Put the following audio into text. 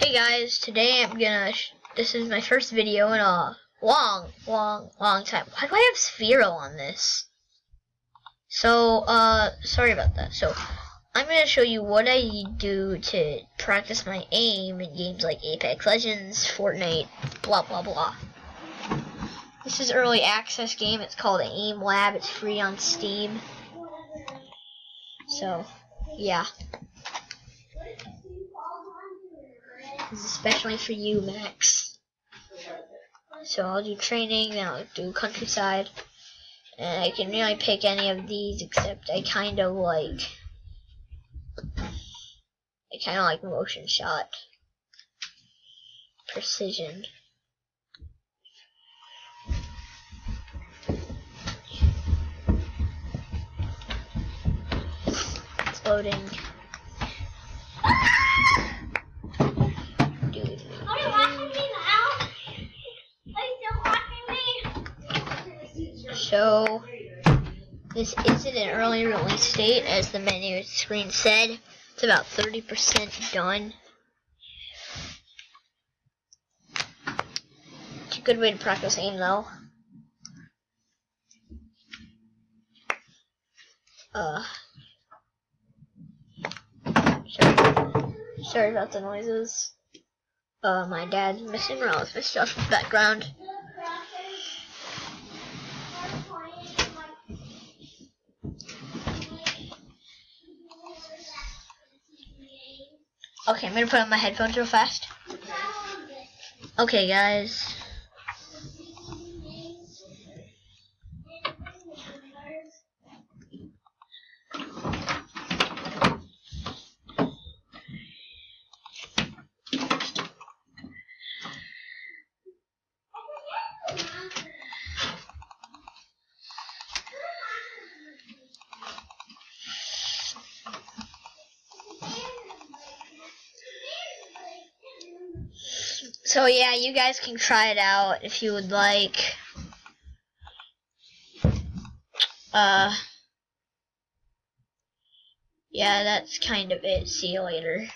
Hey guys, today this is my first video in a long time. Why do I have Sphero on this? So, sorry about that. So, I'm gonna show you what I do to practice my aim in games like Apex Legends, Fortnite, blah blah blah. This is early access game. It's called Aim Lab. It's free on Steam. So, yeah. This is especially for you, Max. So I'll do training, then I'll do countryside, and I can really pick any of these, except I kind of like motion shot, precision. It's loading. Are you watching me now? Are you still watching me? So this isn't an early release date, as the menu screen said. It's about 30% done. It's a good way to practice aim, though. Sorry about the noises. My dad's messing around with my stuff in the background. Okay, I'm gonna put on my headphones real fast. Okay, guys. So yeah, you guys can try it out if you would like. Yeah, that's kind of it. See you later.